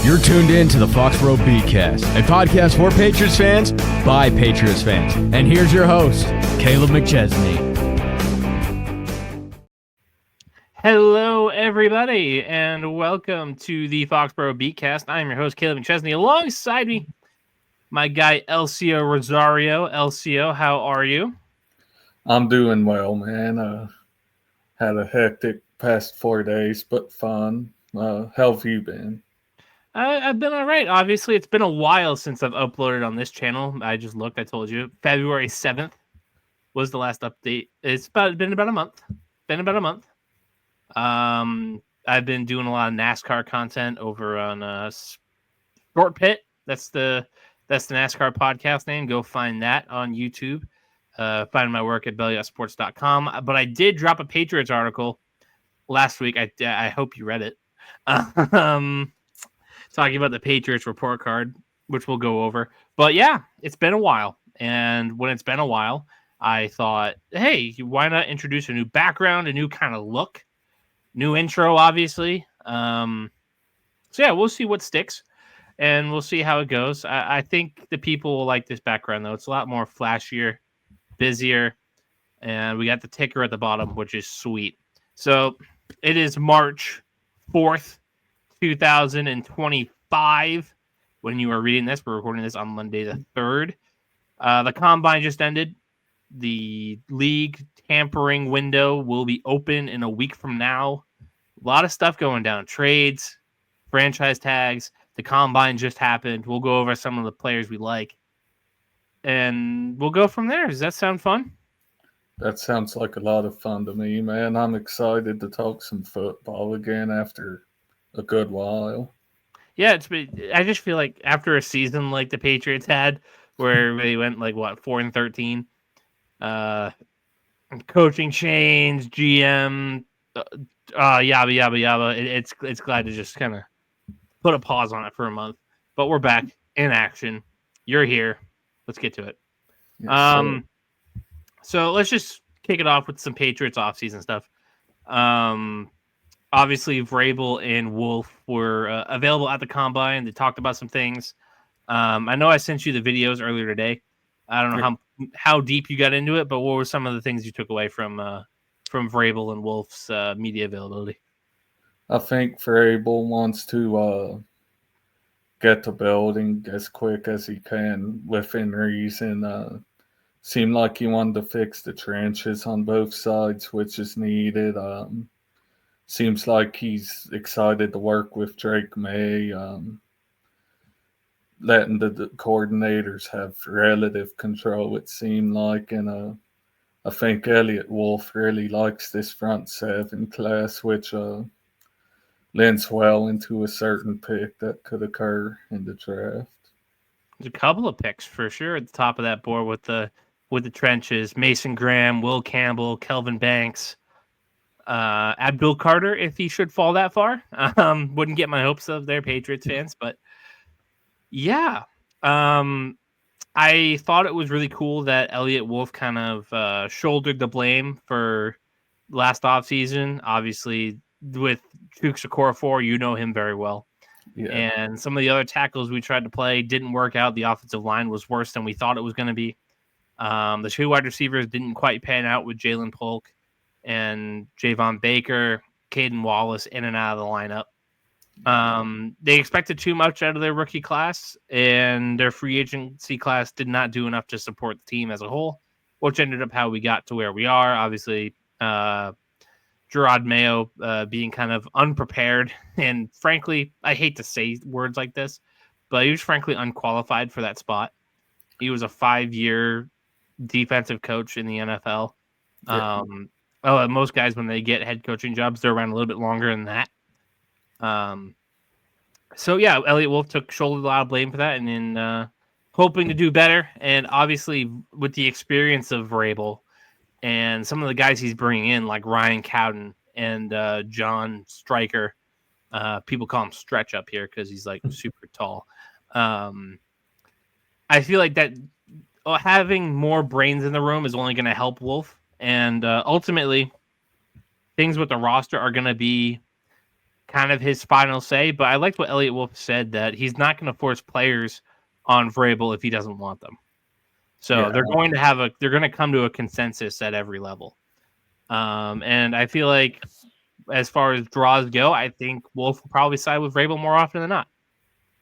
You're tuned in to the Foxboro BeatCast, a podcast for Patriots fans by Patriots fans. And here's your host, Kaleb McChesney. Hello, everybody, and welcome to the Foxboro BeatCast. I'm your host, Kaleb McChesney. Alongside me, my guy, Elsio Rosario. Elsio, how are you? I'm doing well, man. Had a hectic past 4 days, but fun. How have you been? I've been all right. Obviously, it's been a while since I've uploaded on this channel. I just looked. I told you. February 7th was the last update. It's been about a month. I've been doing a lot of NASCAR content over on Short Pit. That's the NASCAR podcast name. Go find that on YouTube. Find my work at bellysports.com. But I did drop a Patriots article last week. I hope you read it. Talking about the Patriots report card, which we'll go over. But yeah, it's been a while. And when it's been a while, I thought, hey, why not introduce a new background, a new kind of look, new intro, obviously. So yeah, we'll see what sticks. And we'll see how it goes. I think the people will like this background, though. It's a lot more flashier, busier. And we got the ticker at the bottom, which is sweet. So it is March 4th. 2025 when you are reading this. We're recording this on Monday the 3rd. The combine just ended. The league tampering window will be open in a week from now. A lot of stuff going down. Trades, franchise tags. The combine just happened. We'll go over some of the players we like. And we'll go from there. Does that sound fun? That sounds like a lot of fun to me, man. I'm excited to talk some football again after a good while. Yeah, I just feel like after a season like the Patriots had, where they went 4-13, coaching change, GM, yabba yabba yabba. It's glad to just kind of put a pause on it for a month. But we're back in action. You're here. Let's get to it. Yes, so let's just kick it off with some Patriots offseason stuff. Obviously, Vrabel and Wolf were available at the combine. They talked about some things. I know I sent you the videos earlier today. I don't know how deep you got into it, but what were some of the things you took away from Vrabel and Wolf's media availability? I think Vrabel wants to get the building as quick as he can within reason. Seemed like he wanted to fix the trenches on both sides, which is needed. Seems like he's excited to work with Drake May, letting the coordinators have relative control, it seemed like. And I think Elliot Wolf really likes this front seven class, which lends well into a certain pick that could occur in the draft. There's a couple of picks for sure at the top of that board with the trenches. Mason Graham, Will Campbell, Kelvin Banks. Abdul Carter, if he should fall that far. Wouldn't get my hopes of their Patriots fans, but yeah. I thought it was really cool that Elliot Wolf kind of shouldered the blame for last offseason. Obviously, with Chuks Okorafor, you know him very well. Yeah. And some of the other tackles we tried to play didn't work out. The offensive line was worse than we thought it was going to be. The two wide receivers didn't quite pan out with Jalen Polk and Javon Baker, Caden Wallace in and out of the lineup. They expected too much out of their rookie class, and their free agency class did not do enough to support the team as a whole, which ended up how we got to where we are. Obviously, Gerard Mayo being kind of unprepared, and frankly, I hate to say words like this, but he was frankly unqualified for that spot. He was a 5-year defensive coach in the NFL. Yeah. Most guys, when they get head coaching jobs, they're around a little bit longer than that. So yeah, Elliot Wolf shouldered a lot of blame for that, and in hoping to do better. And obviously, with the experience of Vrabel and some of the guys he's bringing in, like Ryan Cowden and John Stryker, people call him Stretch up here because he's like super tall. I feel like that having more brains in the room is only going to help Wolf. And ultimately, things with the roster are going to be kind of his final say. But I liked what Elliot Wolf said, that he's not going to force players on Vrabel if he doesn't want them. So they're going to come to a consensus at every level. And I feel like as far as draws go, I think Wolf will probably side with Vrabel more often than not.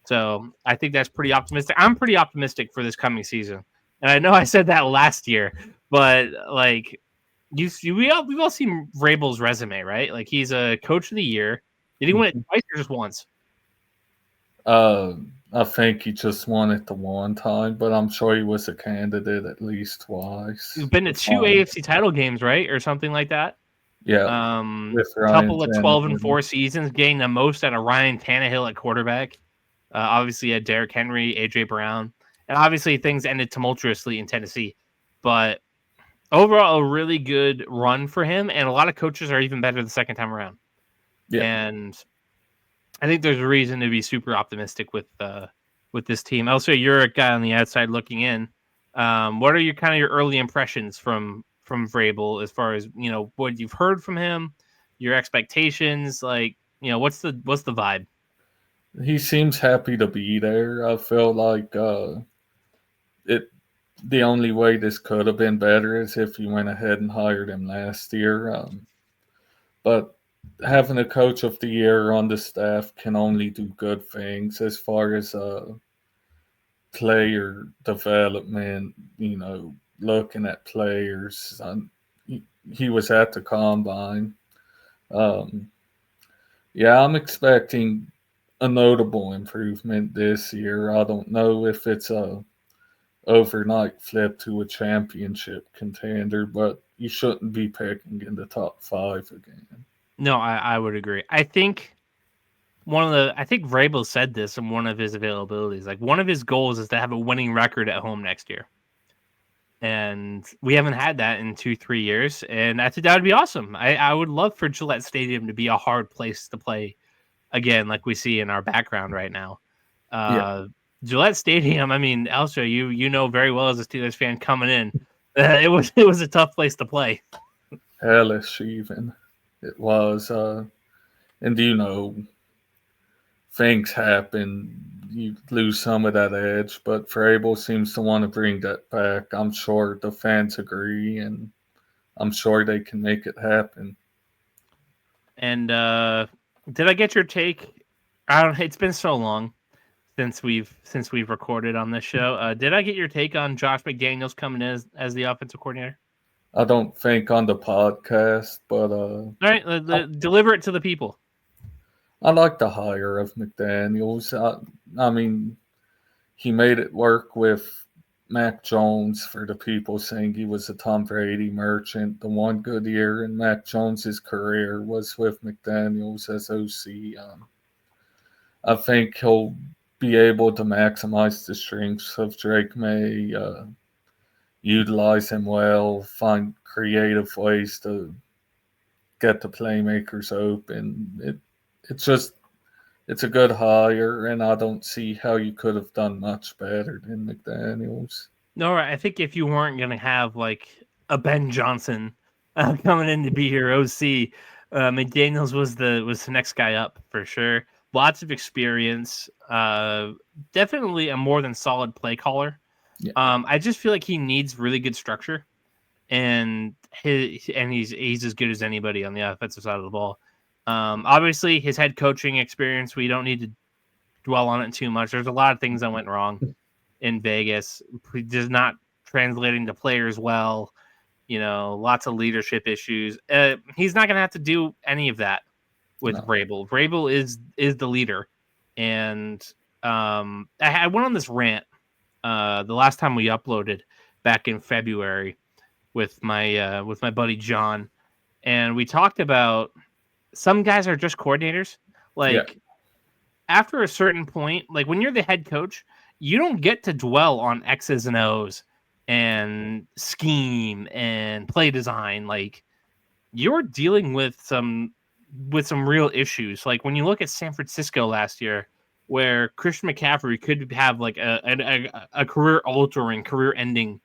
So I think that's pretty optimistic. I'm pretty optimistic for this coming season. And I know I said that last year, but like we've all seen Vrabel's resume, right? Like he's a coach of the year. Did he win it twice or just once? I think he just won it the one time, but I'm sure he was a candidate at least twice. He's been to two AFC title games, right? Or something like that. Yeah. A couple of 12-4 seasons, getting the most out of Ryan Tannehill at quarterback. Obviously, had Derrick Henry, A.J. Brown. And obviously, things ended tumultuously in Tennessee. But overall, a really good run for him. And a lot of coaches are even better the second time around. Yeah. And I think there's a reason to be super optimistic with this team. Also, you're a guy on the outside looking in. What are your early impressions from Vrabel as far as, what you've heard from him, your expectations? Like, what's the vibe? He seems happy to be there. I feel like the only way this could have been better is if you went ahead and hired him last year. But having a coach of the year on the staff can only do good things as far as player development, looking at players. He was at the combine. I'm expecting a notable improvement this year. I don't know if it's a overnight flip to a championship contender, but you shouldn't be picking in the top 5 again. No, I would agree. I think Vrabel said this in one of his availabilities. Like, one of his goals is to have a winning record at home next year. And we haven't had that in 2-3 years. And I think that would be awesome. I would love for Gillette Stadium to be a hard place to play again, like we see in our background right now. Gillette Stadium, I mean, Elsio, you know very well as a Steelers fan coming in, it was a tough place to play. Hellish even. It was. And things happen. You lose some of that edge, but Vrabel seems to want to bring that back. I'm sure the fans agree, and I'm sure they can make it happen. And did I get your take? It's been so long since we've recorded on this show. Did I get your take on Josh McDaniels coming in as the offensive coordinator? I don't think on the podcast, but all right, deliver it to the people. I like the hire of McDaniels. I mean, he made it work with Mac Jones for the people saying he was a Tom Brady merchant. The one good year in Mac Jones's career was with McDaniels as OC. I think he'll be able to maximize the strengths of Drake May, utilize him well, find creative ways to get the playmakers open. It's a good hire, and I don't see how you could have done much better than McDaniels. No, I think if you weren't going to have like a Ben Johnson coming in to be your OC, McDaniels was the next guy up for sure. Lots of experience, definitely a more than solid play caller. Yeah. I just feel like he needs really good structure, and he's as good as anybody on the offensive side of the ball. Obviously, his head coaching experience, we don't need to dwell on it too much. There's a lot of things that went wrong in Vegas. Just not translating to players well. Lots of leadership issues. He's not going to have to do any of that with Vrabel. Vrabel is the leader, and I went on this rant the last time we uploaded back in February with my buddy John, and we talked about some guys are just coordinators. After a certain point, like when you're the head coach, you don't get to dwell on X's and O's and scheme and play design. Like, you're dealing with some real issues. Like when you look at San Francisco last year, where Christian McCaffrey could have like a career-altering, career-ending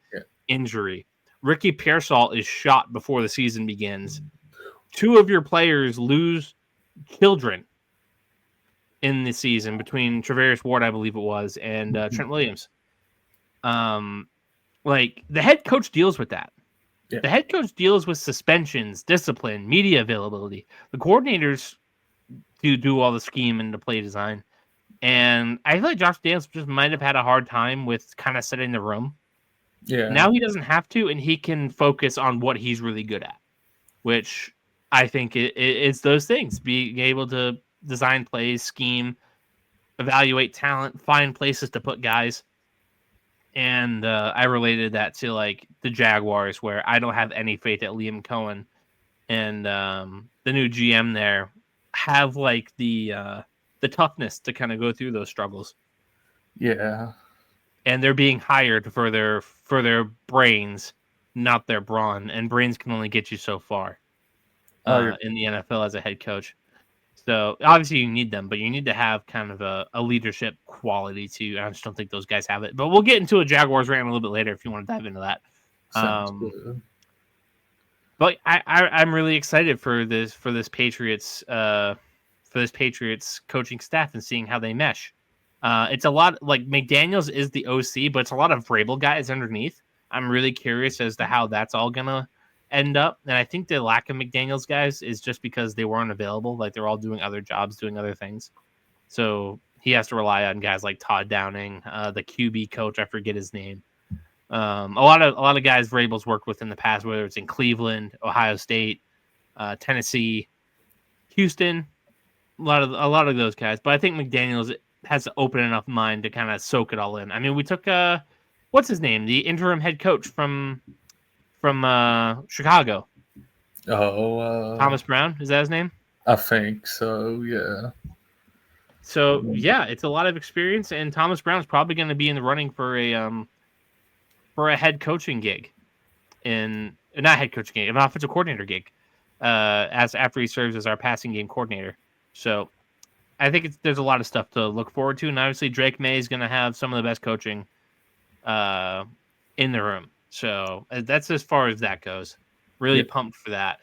injury. Ricky Pearsall is shot before the season begins. 2 of your players lose children in the season between Travarius Ward, I believe it was, and Trent Williams. Like the head coach deals with that. Yeah. The head coach deals with suspensions, discipline, media availability. The coordinators do all the scheme and the play design. And I feel like Josh Daniels just might have had a hard time with kind of setting the room. Yeah. Now he doesn't have to, and he can focus on what he's really good at, which I think it's those things: being able to design plays, scheme, evaluate talent, find places to put guys. And I related that to like the Jaguars, where I don't have any faith that Liam Cohen and the new GM there have like the toughness to kind of go through those struggles. Yeah. And they're being hired for their brains, not their brawn. And brains can only get you so far in the NFL as a head coach. So obviously you need them, but you need to have kind of a leadership quality too. I just don't think those guys have it. But we'll get into a Jaguars rant a little bit later if you want to dive into that. Sounds good. But I'm really excited for this Patriots coaching staff and seeing how they mesh. It's a lot like McDaniels is the OC, but it's a lot of Vrabel guys underneath. I'm really curious as to how that's all gonna end up. And I think the lack of McDaniels guys is just because they weren't available. Like they're all doing other jobs, doing other things. So he has to rely on guys like Todd Downing, the QB coach. I forget his name. A lot of guys Vrabel's worked with in the past, whether it's in Cleveland, Ohio State, Tennessee, Houston, a lot of those guys. But I think McDaniels has an open enough mind to kind of soak it all in. I mean, we took what's his name, the interim head coach from Chicago. Thomas Brown, is that his name? I think so. Yeah. So yeah, it's a lot of experience, and Thomas Brown's probably going to be in the running for a head coaching gig, not head coaching gig, an offensive coordinator gig, as after he serves as our passing game coordinator. So I think there's a lot of stuff to look forward to, and obviously Drake May is going to have some of the best coaching in the room. So that's as far as that goes. Really pumped for that.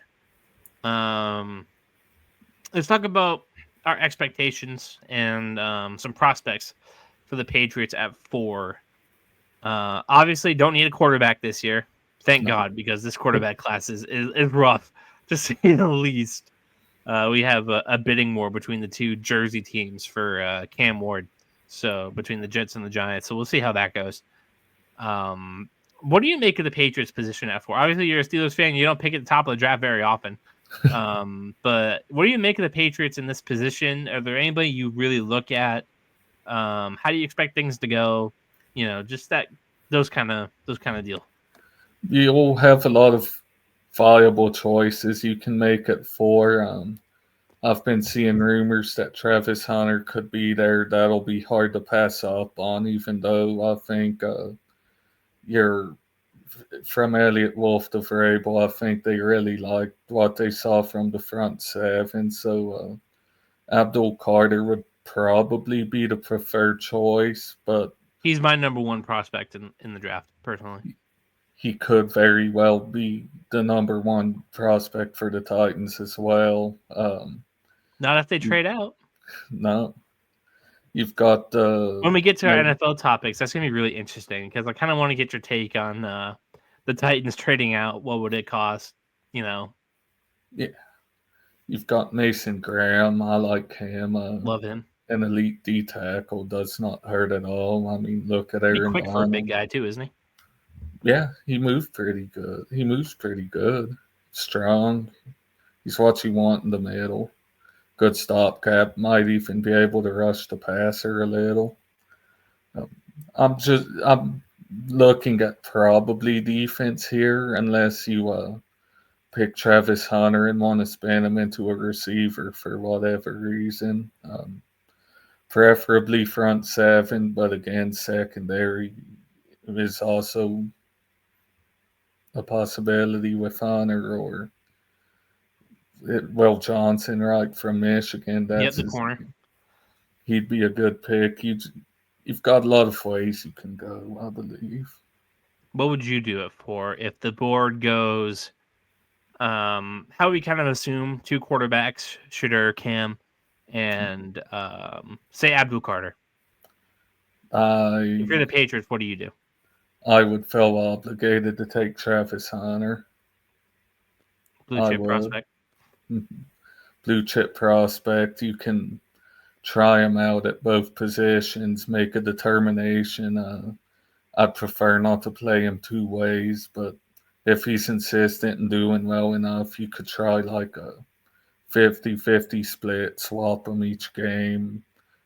Let's talk about our expectations and some prospects for the Patriots at 4. Obviously, don't need a quarterback this year. Thank God, because this quarterback class is rough, to say the least. We have a bidding war between the two Jersey teams for Cam Ward. So between the Jets and the Giants. So we'll see how that goes. What do you make of the Patriots position at 4? Obviously, you're a Steelers fan. You don't pick at the top of the draft very often. But what do you make of the Patriots in this position? Are there anybody you really look at? How do you expect things to go? You know, just those kind of deal. You'll have a lot of viable choices you can make at 4. I've been seeing rumors that Travis Hunter could be there. That'll be hard to pass up on, even though I think you're from Elliot Wolf to Vrabel. I think they really liked what they saw from the front 7. So Abdul Carter would probably be the preferred choice, but he's my number 1 prospect in the draft, personally. He could very well be the number 1 prospect for the Titans as well. Not if they trade out. No. You've got when we get to our NFL topics, that's gonna be really interesting because I kind of want to get your take on the Titans trading out. What would it cost? You know. Yeah. You've got Mason Graham. I like him. Love him. An elite D tackle does not hurt at all. I mean, look at Aaron He's quick for a big guy too, isn't he? Yeah, he moved pretty good. He moves pretty good. Strong. He's what you want in the middle. Good stopgap. Might even be able to rush the passer a little. I'm looking at probably defense here, unless you pick Travis Hunter and want to spin him into a receiver for whatever reason. Preferably front 7, but again, secondary is also a possibility with Hunter or Johnson, right, from Michigan. That's the corner. He'd be a good pick. You've got a lot of ways you can go, I believe. What would you do it for if the board goes? How we kind of assume 2 quarterbacks, Shedeur, Cam. and say Abdul Carter. If you're the Patriots, what do you do? I would feel obligated to take Travis Hunter. Blue chip prospect. Blue chip prospect. You can try him out at both positions, make a determination. I'd prefer not to play him two ways, but if he's consistent and doing well enough, you could try like a 50-50 split, swap him each game,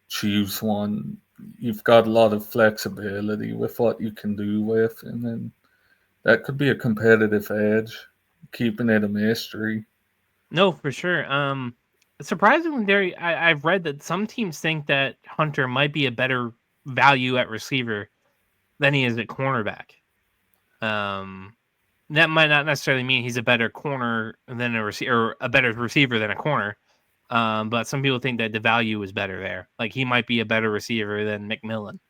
choose one. You've got a lot of flexibility with what you can do with, and then that could be a competitive edge, keeping it a mystery. No, for sure. Surprisingly, I've read that some teams think that Hunter might be a better value at receiver than he is at cornerback. That might not necessarily mean he's a better corner than a receiver, or a better receiver than a corner. But some people think that the value is better there. Like he might be a better receiver than McMillan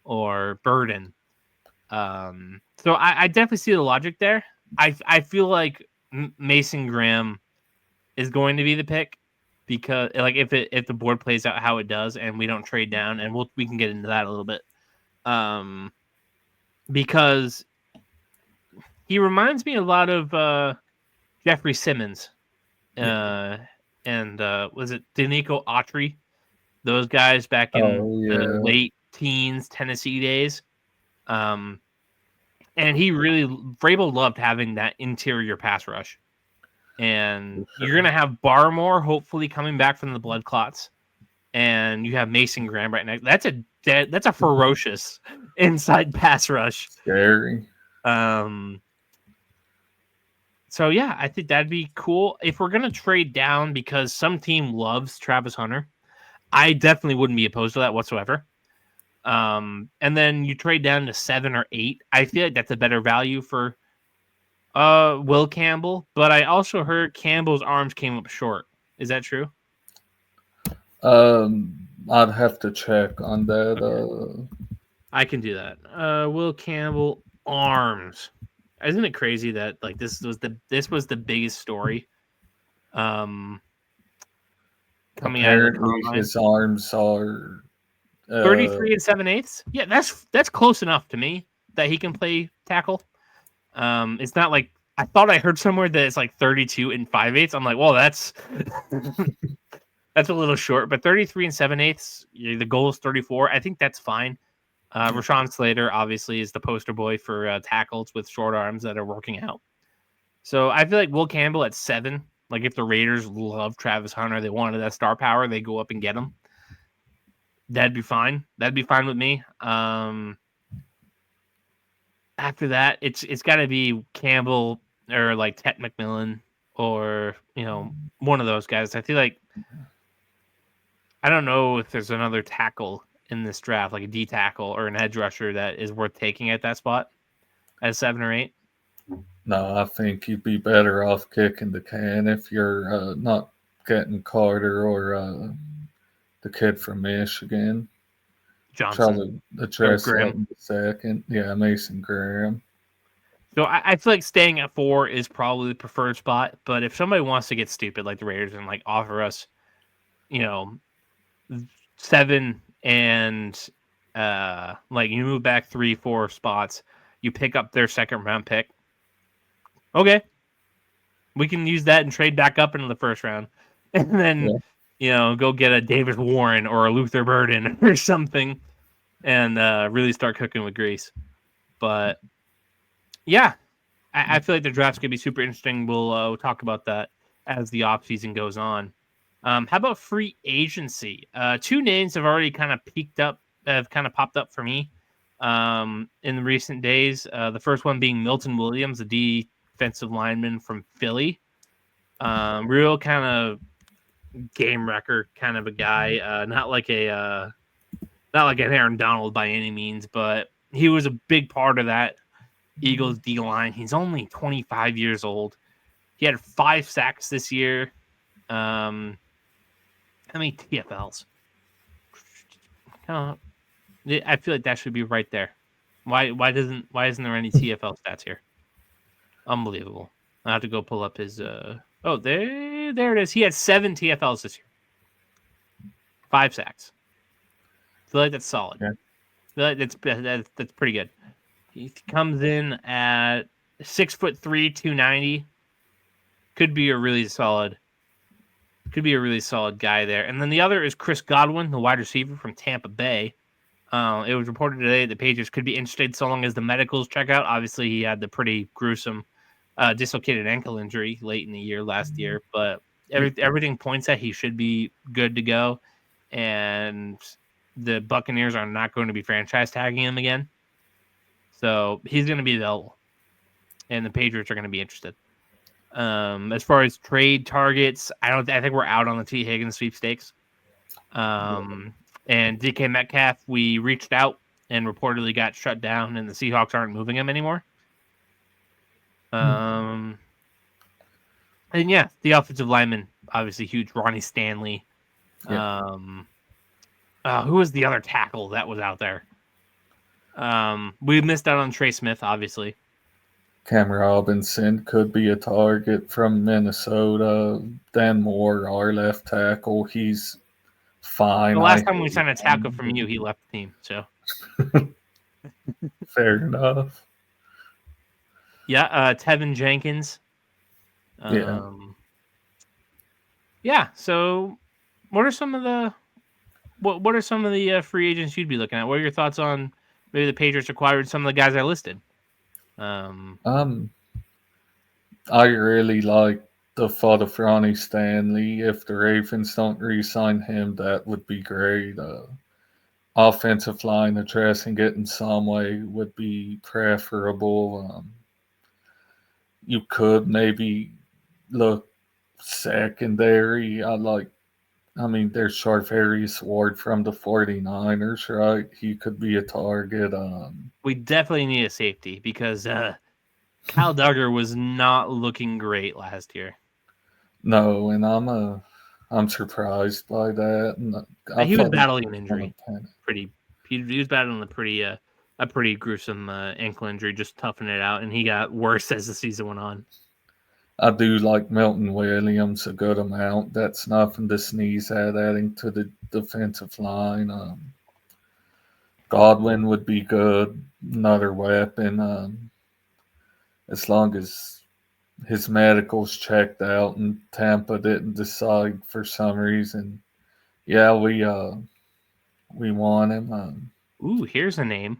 or Burden. So I definitely see the logic there. I feel like Mason Graham is going to be the pick because like if the board plays out how it does and we don't trade down, and we can get into that a little bit. Because he reminds me a lot of Jeffrey Simmons. And was it Danico Autry? Those guys back in the late teens Tennessee days. And Vrabel loved having that interior pass rush. And you're going to have Barmore hopefully coming back from the blood clots. And you have Mason Graham right now. That's a ferocious inside pass rush. Scary. So yeah, I think that'd be cool. If we're going to trade down because some team loves Travis Hunter, I definitely wouldn't be opposed to that whatsoever. And then you trade down to 7 or 8. I feel like that's a better value for Will Campbell, but I also heard Campbell's arms came up short. Is that true? I'd have to check on that. Okay. I can do that. Will Campbell arms. Isn't it crazy that like this was the biggest story? Coming apparently out of the combine. His arms are 33 and 7/8. Yeah, that's close enough to me that he can play tackle. It's not like I thought I heard somewhere that it's like 32 and 5/8. I'm like, well, that's that's a little short, but 33 and 7/8. The goal is 34. I think that's fine. Rashawn Slater obviously is the poster boy for tackles with short arms that are working out. So I feel like Will Campbell at 7. Like if the Raiders love Travis Hunter, they wanted that star power, they go up and get him. That'd be fine. That'd be fine with me. After that, it's got to be Campbell or like Ted McMillan or one of those guys. I feel like I don't know if there's another tackle in this draft, like a D tackle or an edge rusher that is worth taking at that spot at 7 or 8. No, I think you'd be better off kicking the can if you're not getting Carter or the kid from Michigan. Johnson. Try to address that in a second. Yeah, Mason Graham. So I feel like staying at 4 is probably the preferred spot. But if somebody wants to get stupid like the Raiders and like offer us, 7 and like you move back 3-4 spots, you pick up their second round pick. Okay, we can use that and trade back up into the first round, and then go get a Davis Warren or a Luther Burden or something, and really start cooking with grease. But yeah, I feel like the draft's gonna be super interesting. We'll talk about that as the offseason goes on. How about free agency? 2 names have already kind of popped up for me in the recent days. The first one being Milton Williams, the defensive lineman from Philly. Real kind of game wrecker kind of a guy. Not like an Aaron Donald by any means, but he was a big part of that Eagles D-line. He's only 25 years old. He had 5 sacks this year. How many TFLs? I feel like that should be right there. Why isn't there any TFL stats here? Unbelievable. I have to go pull up his there it is. He had 7 TFLs this year. 5 sacks. I feel like that's solid. Yeah. I feel like that's pretty good. He comes in at 6'3", 290. Could be a really solid guy there. And then the other is Chris Godwin, the wide receiver from Tampa Bay. It was reported today that the Patriots could be interested so long as the medicals check out. Obviously, he had the pretty gruesome dislocated ankle injury late in the year last year, but everything points at he should be good to go. And the Buccaneers are not going to be franchise tagging him again. So he's going to be available, and the Patriots are going to be interested. As far as trade targets, I think we're out on the T. Higgins sweepstakes. And DK Metcalf, we reached out and reportedly got shut down, and the Seahawks aren't moving him anymore. And yeah, the offensive lineman, obviously huge. Ronnie Stanley. Yeah. Who was the other tackle that was out there? We missed out on Trey Smith, obviously. Cam Robinson could be a target from Minnesota. Dan Moore, our left tackle, he's fine. The last time we signed a tackle from you, he left the team. So fair enough. Yeah, Tevin Jenkins. Yeah. So, what are some of the free agents you'd be looking at? What are your thoughts on maybe the Patriots acquired some of the guys I listed? I really like the thought of Ronnie Stanley. If the Ravens don't re-sign him, that would be great. Offensive line addressing it in some way would be preferable. You could maybe look secondary. There's Charvarius Ward from the 49ers, right? He could be a target. We definitely need a safety because Kyle Duggar was not looking great last year. No, and I'm surprised by that. And he was battling an injury. He was battling a pretty gruesome ankle injury, just toughing it out, and he got worse as the season went on. I do like Milton Williams a good amount. That's nothing to sneeze at, adding to the defensive line. Godwin would be good, another weapon. As long as his medical's checked out and Tampa didn't decide for some reason. Yeah, we want him. Ooh, here's a name.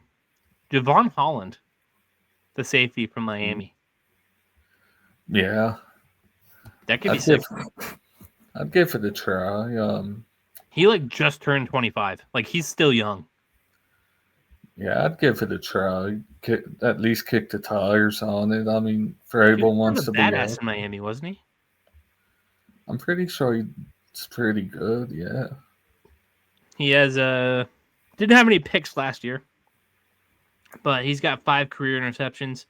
Javon Holland, the safety from Miami. Yeah. That could be sick. I'd give it a try. He just turned 25. He's still young. Yeah, I'd give it a try. At least kick the tires on it. Vrabel wants to be badass in Miami, wasn't he? I'm pretty sure he's pretty good. Yeah. He has didn't have any picks last year, but he's got 5 career interceptions,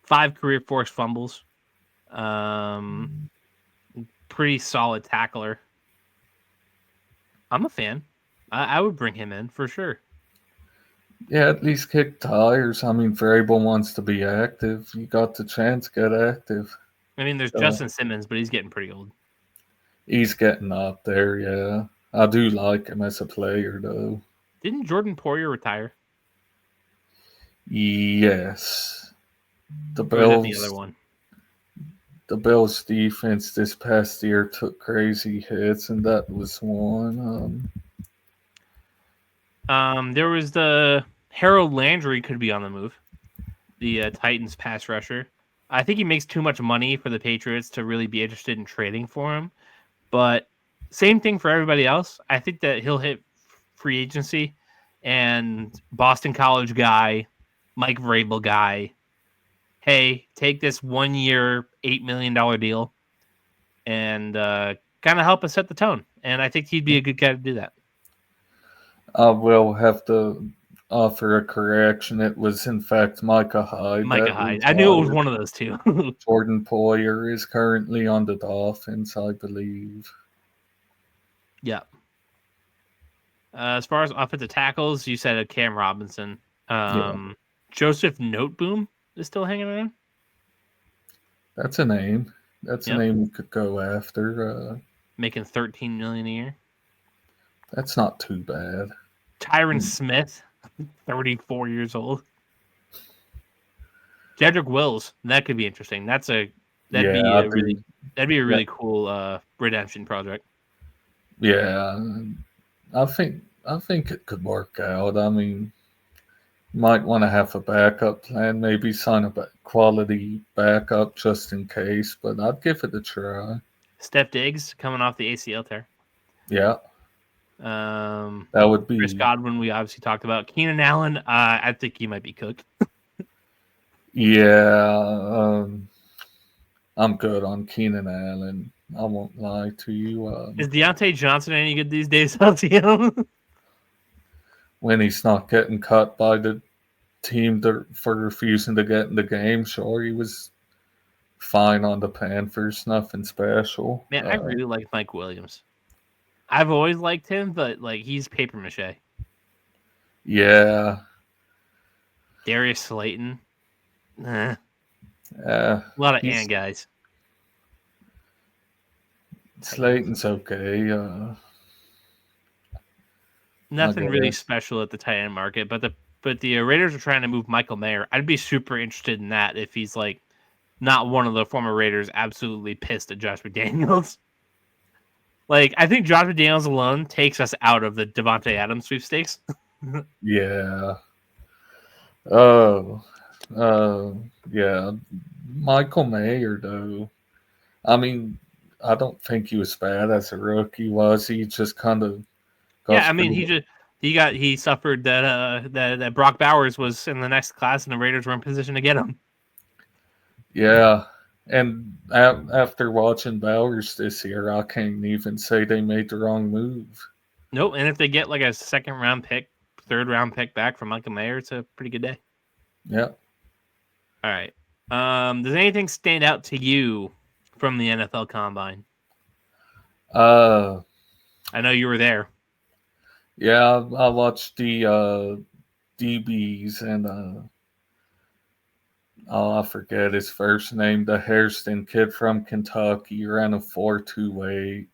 5 career forced fumbles. Pretty solid tackler. I'm a fan. I would bring him in for sure. Yeah, at least kick tires. Vrabel wants to be active. You got the chance, get active. There's Justin Simmons, but he's getting pretty old. He's getting up there, yeah. I do like him as a player, though. Didn't Jordan Poyer retire? Yes. The Bills. The other one. The Bills' defense this past year took crazy hits, and that was one. There was the Harold Landry could be on the move. The Titans pass rusher. I think he makes too much money for the Patriots to really be interested in trading for him. But same thing for everybody else. I think that he'll hit free agency, and Boston College guy, Mike Vrabel guy, hey, take this 1 year, $8 million deal and kind of help us set the tone. And I think he'd be a good guy to do that. I will have to offer a correction. It was, in fact, Micah Hyde. I knew it was one of those two. Jordan Poyer is currently on the Dolphins, I believe. Yeah. As far as offensive tackles, you said Cam Robinson. Joseph Noteboom is still hanging around. That's a name. That's a name you could go after. Making $13 million a year. That's not too bad. Tyron Smith, 34 years old. Jedrick Wills, that could be interesting. That'd be a really cool redemption project. Yeah, I think it could work out. I mean, you might want to have a backup plan, maybe sign a quality backup just in case, but I'd give it a try. Steph Diggs coming off the ACL tear. Yeah. That would be Chris Godwin. We obviously talked about Keenan Allen. I think he might be cooked. Yeah, I'm good on Keenan Allen. I won't lie to you. Is Deontay Johnson any good these days, LTM? When he's not getting cut by the team for refusing to get in the game, sure, he was fine on the Panthers. Nothing special. Man, I really like Mike Williams. I've always liked him, but he's paper mache. Yeah. Darius Slayton. A lot of he's- guys. Slayton's okay. Nothing really special at the tight end market, but the Raiders are trying to move Michael Mayer. I'd be super interested in that if he's not one of the former Raiders absolutely pissed at Josh McDaniels. I think Josh McDaniels alone takes us out of the Devontae Adams sweepstakes. Yeah. Yeah. Michael Mayer, though. I mean, I don't think he was bad as a rookie, was he? Just kind of. Yeah, I mean, he suffered that Brock Bowers was in the next class, and the Raiders were in position to get him. Yeah, and after watching Bowers this year, I can't even say they made the wrong move. Nope, and if they get a second round pick, third round pick back from Michael Mayer, it's a pretty good day. Yeah. All right. Does anything stand out to you from the NFL Combine? I know you were there. Yeah, I watched the DBs and I forget his first name. The Hairston kid from Kentucky ran a 4.28.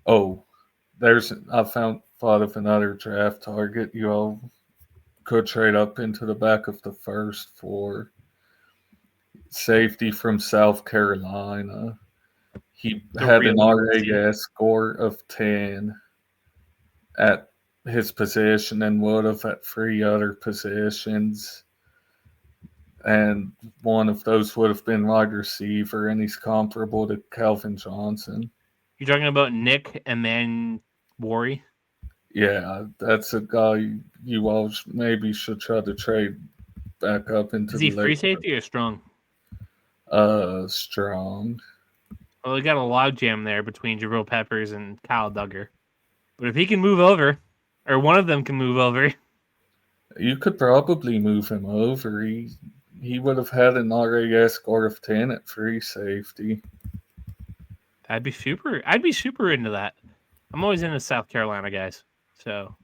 Oh, I thought of another draft target. You all could trade up into the back of the first for safety from South Carolina. He had an RAS score of 10 at his position and would have at 3 other positions. And one of those would have been wide receiver, and he's comparable to Calvin Johnson. You're talking about Nick Emmanwori? Yeah, that's a guy you all maybe should try to trade back up into. Is he free safety or strong? Strong. Well, we got a logjam there between Jabril Peppers and Kyle Duggar. But if he can move over, or one of them can move over, you could probably move him over. He would have had an RAS score of 10 at free safety. I'd be super into that. I'm always into South Carolina guys. So,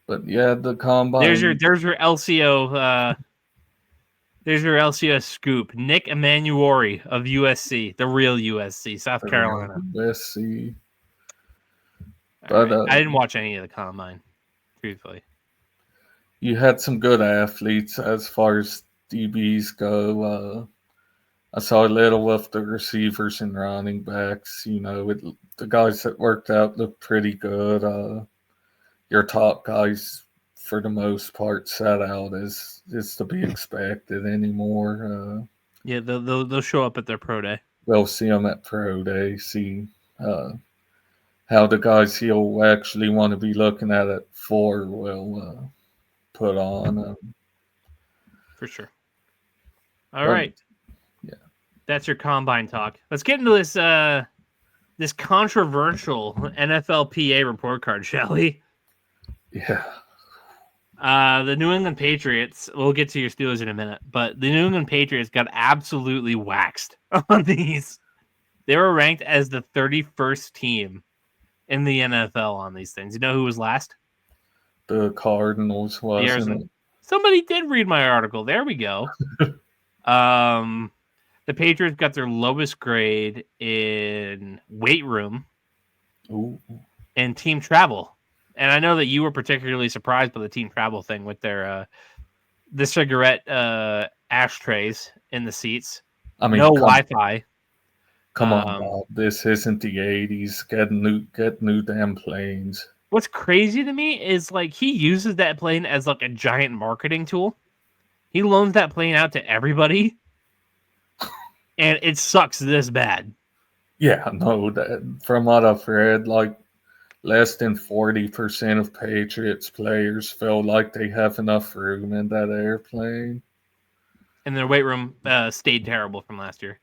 but yeah, the combine. There's your LCO. There's your LCO scoop. Nick Emmanwori of USC, the real USC, South Carolina. USC. But I didn't watch any of the combine, truthfully. You had some good athletes as far as DBs go. I saw a little of the receivers and running backs. The guys that worked out looked pretty good. Your top guys, for the most part, sat out as is to be expected anymore. Yeah, they'll show up at their pro day. We'll see them at pro day. See how the guys he'll actually want to be looking at 4 will put on. For sure. All right. Yeah. That's your combine talk. Let's get into this controversial NFLPA report card, shall we? Yeah. The New England Patriots, we'll get to your Steelers in a minute, but the New England Patriots got absolutely waxed on these. They were ranked as the 31st team in the NFL on these things. You know who was last? The Cardinals, wasn't it? Somebody did read my article. There we go. The Patriots got their lowest grade in weight room. Ooh. and team travel. And I know that you were particularly surprised by the team travel thing with their the cigarette ashtrays in the seats. I mean, No Wi-Fi. Come on, Bob. This isn't the 80s. Get new damn planes. What's crazy to me is like he uses that plane as like a giant marketing tool. He loans that plane out to everybody, and it sucks this bad. Yeah, no, from what I've read, like less than 40% of Patriots players feel like they have enough room in that airplane. And their weight room stayed terrible from last year.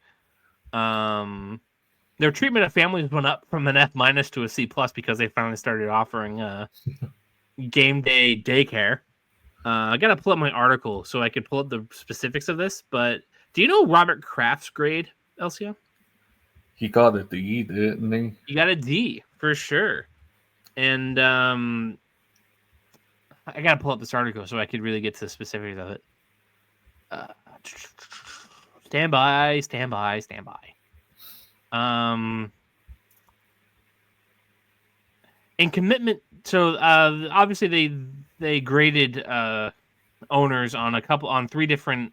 Their treatment of families went up from an F- to a C+ because they finally started offering game day daycare. I gotta pull up my article so I could pull up the specifics of this. But do you know Robert Kraft's grade, Elsio? He got a D, didn't he? You got a D for sure. And I gotta pull up this article so I could really get to the specifics of it. Stand by. In commitment, so obviously they graded owners on three different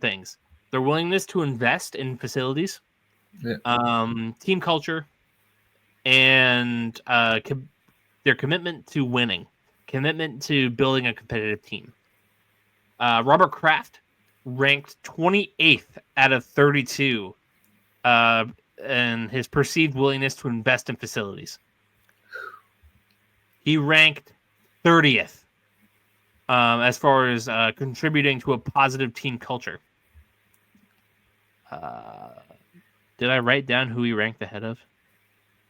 things: their willingness to invest in facilities, team culture, and their commitment to winning, commitment to building a competitive team. Robert Kraft ranked 28th out of 32 in his perceived willingness to invest in facilities. He ranked 30th as far as contributing to a positive team culture. Did I write down who he ranked ahead of?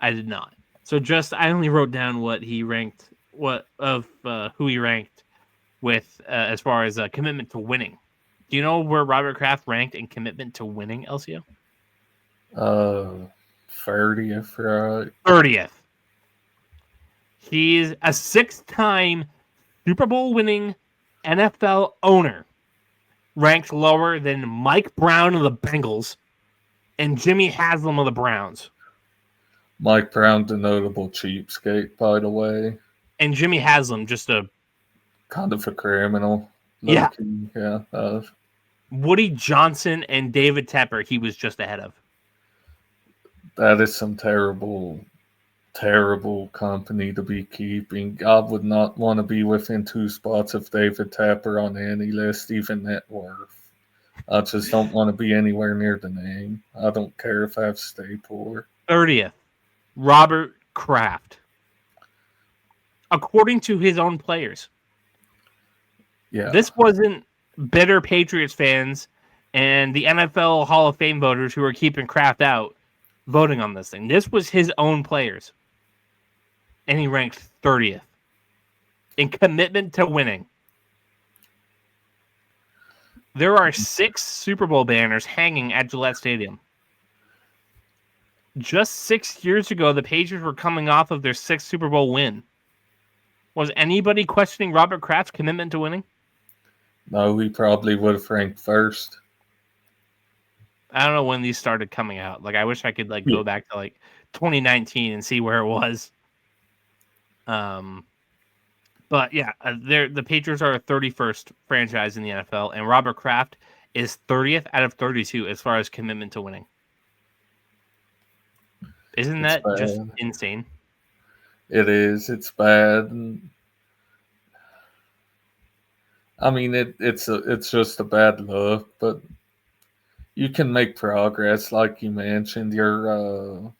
I did not. So I only wrote down what he ranked, who he ranked with as far as commitment to winning. Do you know where Robert Kraft ranked in commitment to winning, Elsio? 30th, right? 30th. He's a 6-time Super Bowl winning NFL owner, ranked lower than Mike Brown of the Bengals and Jimmy Haslam of the Browns. Mike Brown, the notable cheapskate, by the way. And Jimmy Haslam, just a... kind of a criminal. Yeah. Yeah. Woody Johnson and David Tepper, he was just ahead of. That is some terrible company to be keeping. I would not want to be within 2 spots of David Tepper on any list, even net worth. I just don't want to be anywhere near the name. I don't care if I have to stay poor. 30th, Robert Kraft. According to his own players. Yeah. This wasn't bitter Patriots fans and the NFL Hall of Fame voters who were keeping Kraft out voting on this thing. This was his own players. And he ranked 30th in commitment to winning. There are 6 Super Bowl banners hanging at Gillette Stadium. Just 6 years ago, the Patriots were coming off of their 6th Super Bowl win. Was anybody questioning Robert Kraft's commitment to winning? No, he probably would have ranked first. I don't know when these started coming out. Like, I wish I could go back to 2019 and see where it was. But yeah, the Patriots are a 31st franchise in the NFL, and Robert Kraft is 30th out of 32 as far as commitment to winning. Isn't that just insane? It is. It's bad. I mean, it's just a bad look, but you can make progress, like you mentioned. Your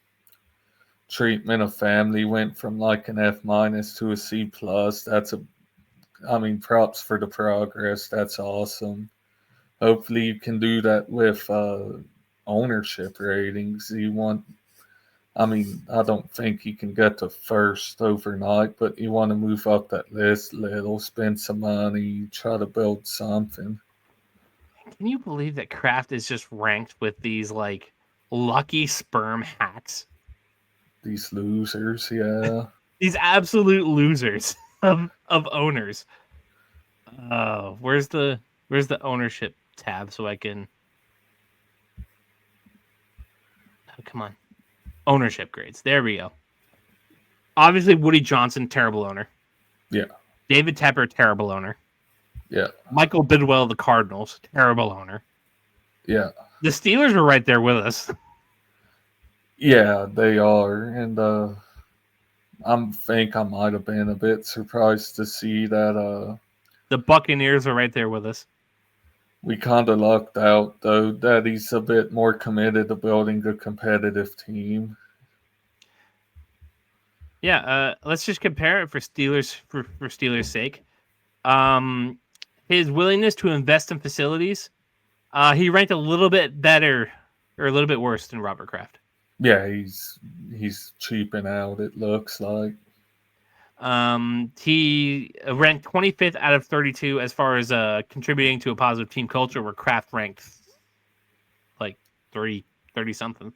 treatment of family went from an F- to a C+. Props for the progress. That's awesome. Hopefully you can do that with ownership ratings. I don't think you can get to first overnight, but you want to move up that list a little, spend some money, try to build something. Can you believe that Kraft is just ranked with these lucky sperm hacks? These losers, yeah. These absolute losers of owners. Where's the ownership tab so I can... Oh, come on. Ownership grades. There we go. Obviously, Woody Johnson, terrible owner. Yeah. David Tepper, terrible owner. Yeah. Michael Bidwell of the Cardinals, terrible owner. Yeah. The Steelers were right there with us. Yeah, they are. And I think I might have been a bit surprised to see that The Buccaneers are right there with us. we kind of lucked out, though, that he's a bit more committed to building a competitive team. Yeah, let's just compare it for Steelers' sake. His willingness to invest in facilities, he ranked a little bit better or a little bit worse than Robert Kraft. Yeah, he's cheaping out, it looks like. He ranked 25th out of 32 as far as contributing to a positive team culture, where Kraft ranked like 30 something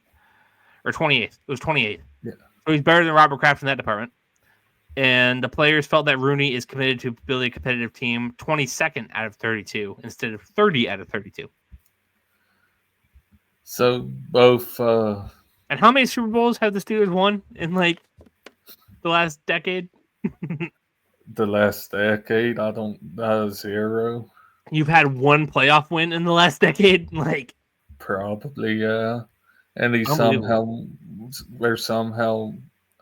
or 28th. It was 28th. Yeah. So he's better than Robert Kraft in that department. And the players felt that Rooney is committed to building a competitive team, 22nd out of 32 instead of 30 out of 32. So both And how many Super Bowls have the Steelers won in like the last decade? the last decade, I don't 0. You've had one playoff win in the last decade? Like, Probably, yeah. And Unbelievable. we're somehow,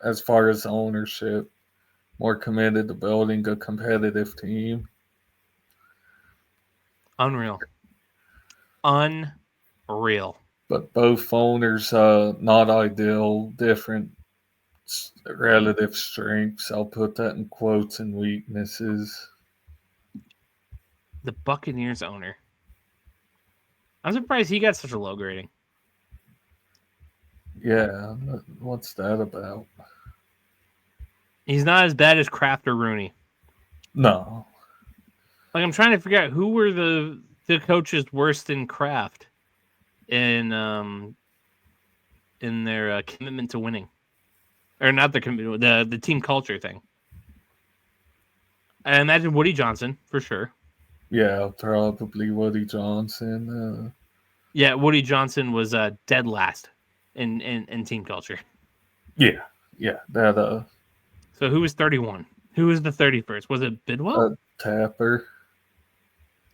as far as ownership, more committed to building a competitive team. unreal. But both owners, not ideal, different relative strengths. I'll put that in quotes, and weaknesses. The Buccaneers owner. I'm surprised he got such a low grading. Yeah, what's that about? He's not as bad as Kraft or Rooney. No. Like, I'm trying to figure out who were the coaches worse than Kraft in their commitment to winning, or not the commitment, the team culture thing. I imagine Woody Johnson for sure. Yeah, probably Woody Johnson. Yeah, Woody Johnson was dead last in team culture. Yeah, that So who was 31? Who was the 31st? Was it Bidwell? Tapper.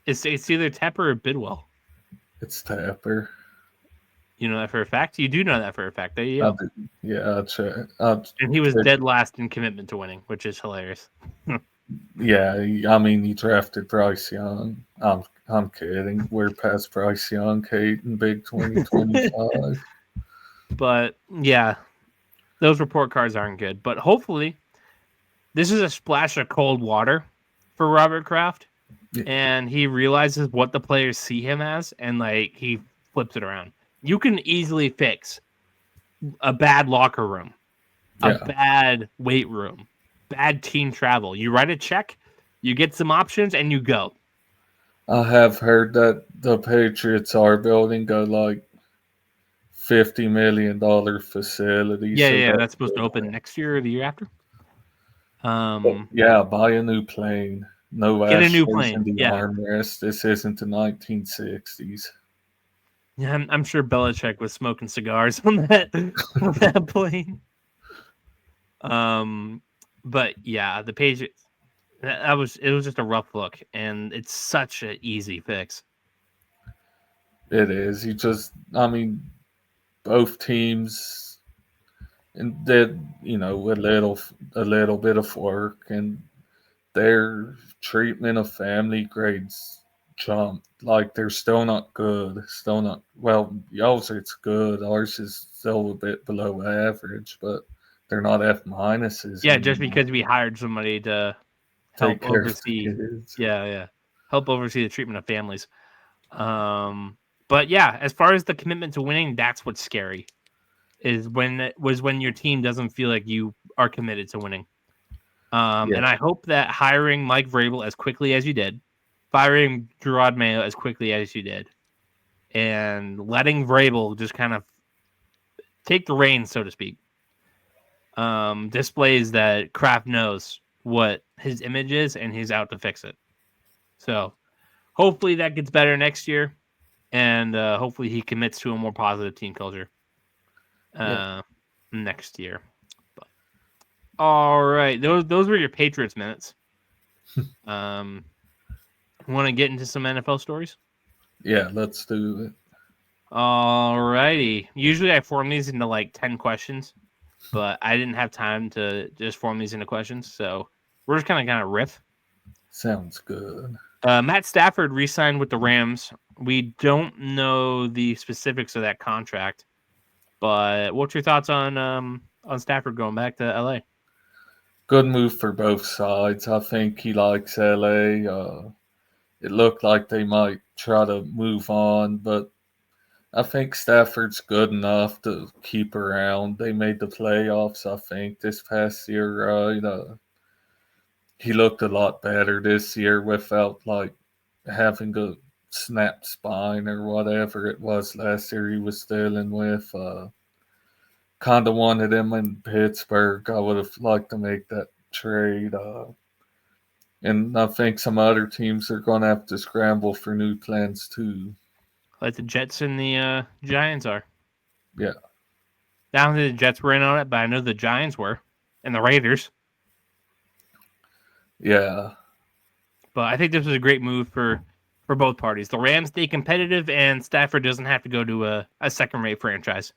It's either Tepper or Bidwell. It's Tapper. You know that for a fact? You do know that for a fact. There you go. Yeah, I'll check. And he was dead last in commitment to winning, which is hilarious. Yeah, I mean, he drafted Bryce Young. I'm kidding. We're past Bryce Young, Kate, in Big 2025. But yeah, those report cards aren't good. But hopefully, this is a splash of cold water for Robert Kraft, and he realizes what the players see him as, and like he flips it around. You can easily fix a bad locker room, a bad weight room, bad team travel. You write a check, you get some options, and you go. I have heard that the Patriots are building a $50 million facility. Yeah, that's supposed to open next year or the year after. Yeah, buy a new plane. No Get a new ashtrays plane. in the Yeah. armrest. This isn't the 1960s. Yeah, I'm sure Belichick was smoking cigars on that plane. But yeah, the Patriots. It was just a rough look, and it's such an easy fix. It is. I mean, both teams did, a little bit of work, and their treatment of family grades jumped. Like, they're still not good. Still not, well, y'all's it's good. Ours is still a bit below average, but they're not F minuses. Yeah, just because we hired somebody to help oversee. Yeah. Help oversee the treatment of families. But yeah, as far as the commitment to winning, that's what's scary. Is when your team doesn't feel like you are committed to winning. And I hope that hiring Mike Vrabel as quickly as you did, firing Gerard Mayo as quickly as you did, and letting Vrabel just kind of take the reins, so to speak, displays that Kraft knows what his image is and he's out to fix it. So hopefully that gets better next year, and hopefully he commits to a more positive team culture next year. But All right, those were your Patriots minutes. Want to get into some NFL stories? Yeah, let's do it. All righty. Usually I form these into like 10 questions, but I didn't have time to just form these into questions, so we're just kind of riff. Sounds good. Matt Stafford re-signed with the Rams. We don't know the specifics of that contract, but what's your thoughts on Stafford going back to LA? Good move for both sides. I think he likes LA. It looked like they might try to move on, but I think Stafford's good enough to keep around. They made the playoffs, I think, this past year. He looked a lot better this year without having a snapped spine or whatever it was last year he was dealing with. Kind of wanted him in Pittsburgh. I would have liked to make that trade. And I think some other teams are going to have to scramble for new plans too. Like the Jets and the Giants are. Yeah. I don't think the Jets were in on it, but I know the Giants were, and the Raiders. Yeah. But I think this was a great move for both parties. The Rams stay competitive, and Stafford doesn't have to go to a second-rate franchise,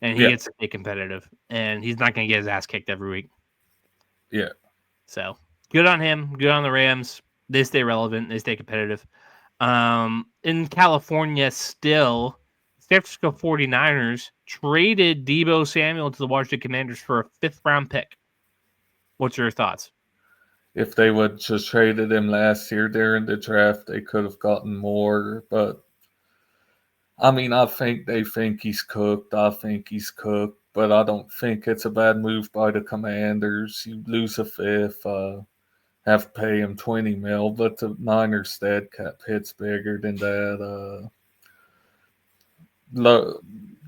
and he gets to stay competitive, and he's not going to get his ass kicked every week. Yeah. So good on him. Good on the Rams. They stay relevant. They stay competitive. In California, still, San Francisco 49ers traded Deebo Samuel to the Washington Commanders for a 5th-round pick. What's your thoughts? If they would just traded him last year during the draft, they could have gotten more. But I mean, I think they think he's cooked. I think he's cooked, but I don't think it's a bad move by the Commanders. You lose a 5th, have to pay him $20 million, but the Niners' dead cap hit's bigger than that.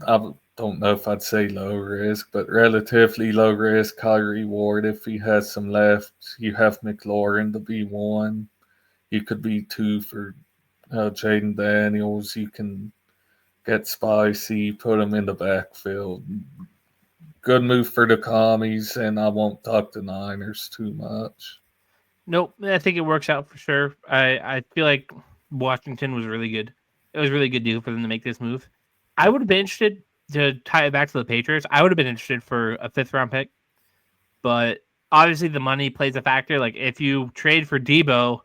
I don't know if I'd say low risk, but relatively low risk, high reward. If he has some left, you have McLaurin to be 1. You could be 2 for Jaden Daniels. You can get spicy, put him in the backfield. Good move for the commies, and I won't talk the Niners too much. Nope, I think it works out for sure. I feel like Washington was really good. It was a really good deal for them to make this move. I would have been interested to tie it back to the Patriots. I would have been interested for a 5th-round pick, but obviously the money plays a factor. Like if you trade for Deebo,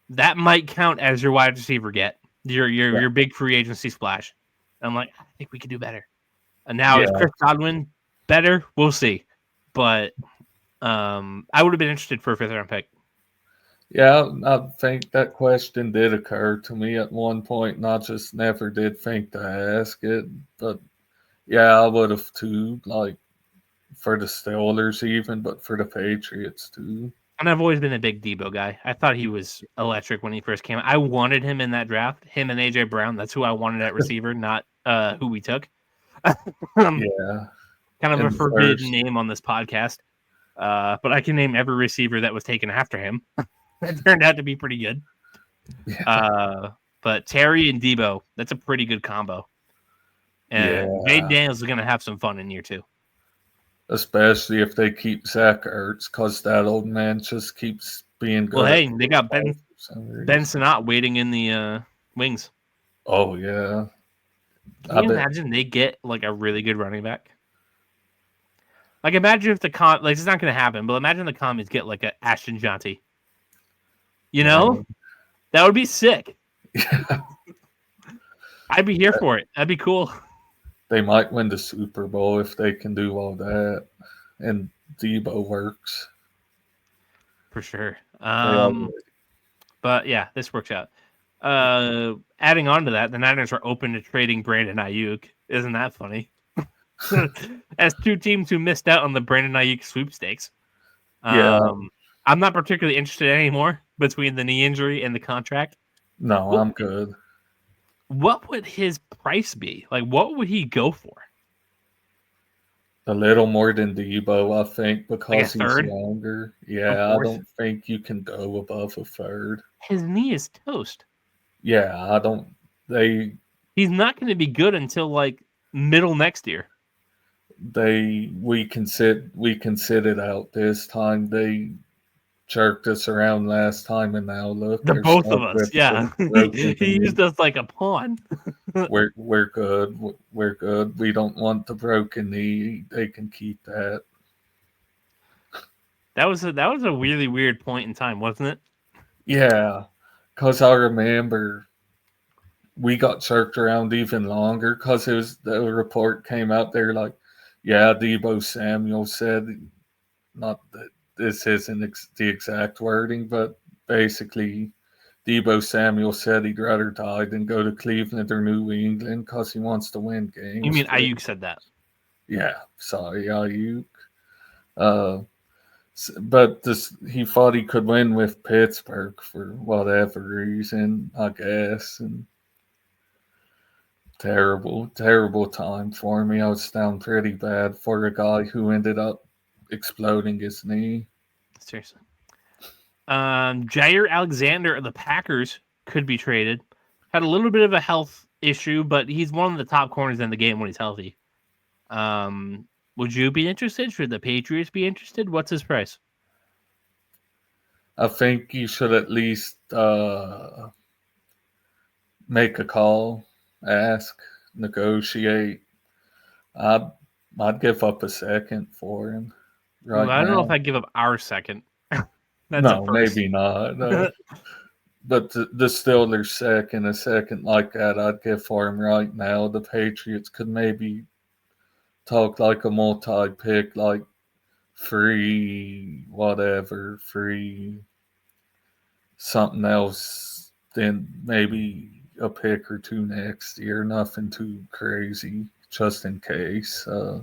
that might count as your wide receiver get your big free agency splash. I'm like, I think we could do better. And now is Chris Godwin better? We'll see. But I would have been interested for a 5th-round pick. Yeah, I think that question did occur to me at one point, and I just never did think to ask it. But yeah, I would have too, like for the Steelers even, but for the Patriots too. And I've always been a big Deebo guy. I thought he was electric when he first came out. I wanted him in that draft, him and A.J. Brown. That's who I wanted at receiver, not who we took. Yeah. Kind of a forbidden name on this podcast. But I can name every receiver that was taken after him. It turned out to be pretty good. Yeah. But Terry and Deebo, that's a pretty good combo. And Jaden Daniels is going to have some fun in year 2. Especially if they keep Zach Ertz, because that old man just keeps being good. Well, hey, they got Ben Sinnott waiting in the wings. Oh, yeah. Can you imagine they get like a really good running back? Like, imagine if it's not going to happen, but imagine the commies get like a Ashton Jonty. You know? That would be sick. Yeah. I'd be here for it. That'd be cool. They might win the Super Bowl if they can do all that. And Deebo works. For sure. But yeah, this works out. Adding on to that, the Niners are open to trading Brandon Ayuk. Isn't that funny? As 2 teams who missed out on the Brandon Ayuk sweepstakes. I'm not particularly interested anymore between the knee injury and the contract. No, I'm good. What would his price be? Like, what would he go for? A little more than Deebo, I think, because like he's younger. Yeah, I don't think you can go above a 3rd. His knee is toast. Yeah, He's not going to be good until like middle next year. we can sit it out this time. They jerked us around last time, and now look, The they're both of stuck us, with yeah. a broken He knee. used us like a pawn. We're good. We're good. We don't want the broken knee. They can keep that. That was a really weird point in time, wasn't it? Yeah, because I remember we got jerked around even longer because it was the report came out there like, yeah, Debo Samuel said, not that this isn't the exact wording, but basically Debo Samuel said he'd rather die than go to Cleveland or New England because he wants to win games. You mean Ayuk said that? Yeah, sorry, Ayuk. But he thought he could win with Pittsburgh for whatever reason, I guess. And terrible time for me. I was down pretty bad for a guy who ended up exploding his knee. Seriously. Jair Alexander of the Packers could be traded. Had a little bit of a health issue, but he's one of the top corners in the game when he's healthy. Would you be interested? Should the Patriots be interested? What's his price? I think you should at least make a call, ask, negotiate. I'd give up a second for him right I don't know if now. I'd give up our second. No, maybe not. But the Steelers a second like that, I'd give for him right now. The Patriots could maybe talk like a multi-pick, like free something else, then maybe a pick or two next year. Nothing too crazy, just in case. I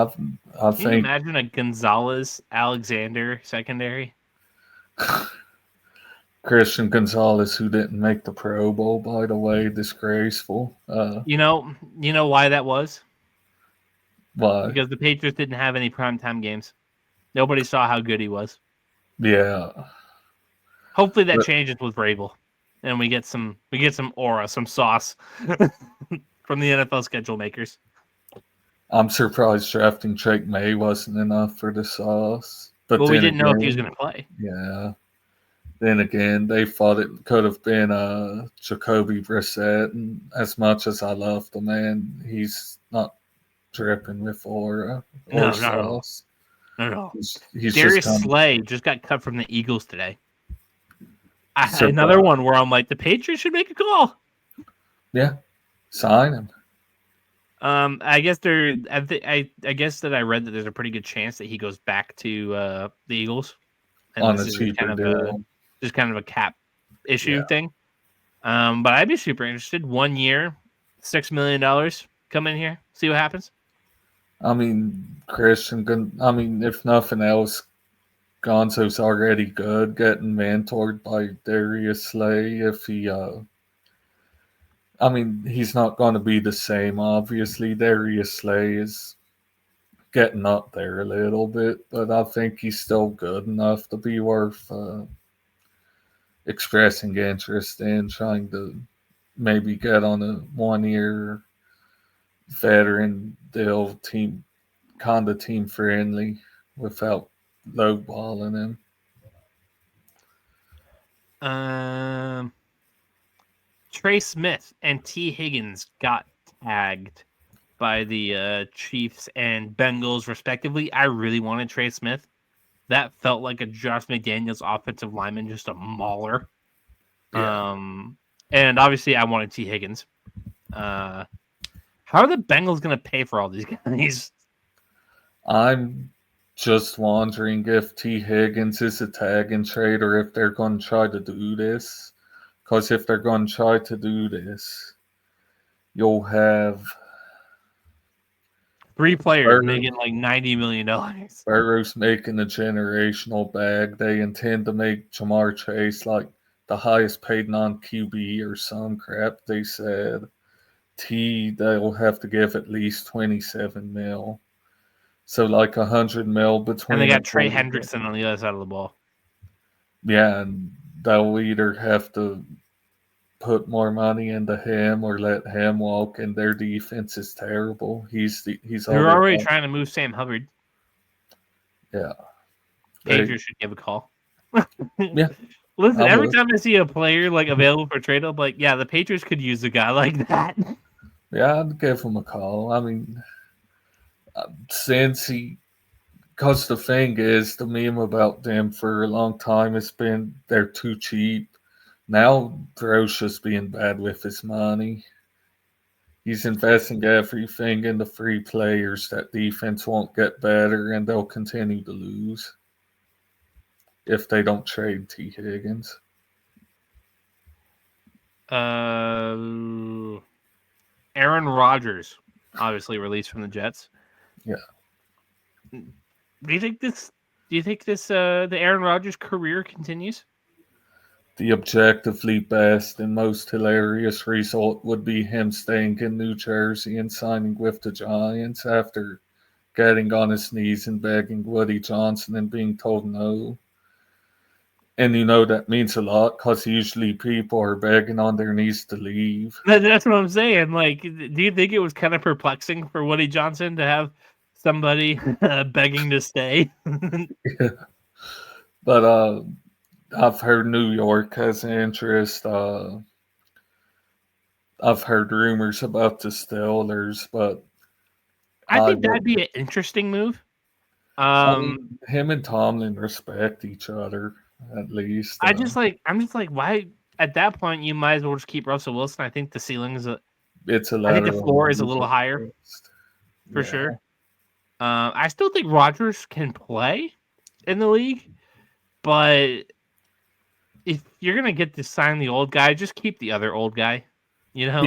Can think. you imagine a Gonzalez Alexander secondary? Christian Gonzalez, who didn't make the Pro Bowl, by the way, disgraceful. You know why that was? Why? Because the Patriots didn't have any primetime games. Nobody saw how good he was. Yeah. Hopefully that changes with Vrabel, and we get some aura, some sauce from the NFL schedule makers. I'm surprised drafting Drake May wasn't enough for the sauce. But we didn't know if he was going to play. Yeah. Then again, they thought it could have been Jacoby Brissett, and as much as I love the man, he's not dripping with aura or sauce. No. He's Darius just Slay just got cut from the Eagles today. Another one where I'm like, the Patriots should make a call. Yeah, sign him. I guess I guess that I read that there's a pretty good chance that he goes back to the Eagles. And On this a is cheaper deal. Just kind of a cap issue thing. But I'd be super interested. 1 year, $6 million. Come in here, see what happens. I mean, if nothing else, Gonzo's already good, getting mentored by Darius Slay. If he, he's not going to be the same, obviously. Darius Slay is getting up there a little bit, but I think he's still good enough to be worth expressing interest in, trying to maybe get on a 1 year veteran deal, team friendly without lowballing him. Trey Smith and T. Higgins got tagged by the Chiefs and Bengals, respectively. I really wanted Trey Smith. That felt like a Josh McDaniels offensive lineman, just a mauler. Yeah. And obviously, I wanted T. Higgins. How are the Bengals going to pay for all these guys? I'm just wondering if T. Higgins is a tag and trade or if they're going to try to do this. Because if they're going to try to do this, you'll have 3 players making like $90 million. Burrow's making a generational bag. They intend to make Jamar Chase like the highest paid non-QB or some crap, they said. They'll have to give at least 27 mil. So like 100 mil between. And they got Trey Hendrickson on the other side of the ball. Yeah, and they'll either have to put more money into him or let him walk, and their defense is terrible. He's all They're they already got. trying to move Sam Hubbard. Yeah. Patriots should give a call. Yeah. Listen, I every would. time I see a player like available for trade, I'm like, yeah, the Patriots could use a guy like that. Yeah, I'd give him a call. I mean, since he, because the thing is, the meme about them for a long time has been they're too cheap. Now Thro's just being bad with his money. He's investing everything in the free players. That defense won't get better, and they'll continue to lose if they don't trade T. Higgins. Aaron Rodgers, obviously released from the Jets. Yeah. Do you think this? The Aaron Rodgers career continues? The objectively best and most hilarious result would be him staying in New Jersey and signing with the Giants after getting on his knees and begging Woody Johnson and being told no. And that means a lot because usually people are begging on their knees to leave. That's what I'm saying. Like, do you think it was kind of perplexing for Woody Johnson to have somebody begging to stay? But I've heard New York has interest. I've heard rumors about the Steelers, but I I think that'd would. be an interesting move. I mean, him and Tomlin respect each other at least. I'm just like, why? At that point, you might as well just keep Russell Wilson. I think the ceiling is It's a I think the lateral floor is a move little at higher best. for Yeah. sure. I still think Rodgers can play in the league, but if you're gonna get to sign the old guy, just keep the other old guy. Yeah,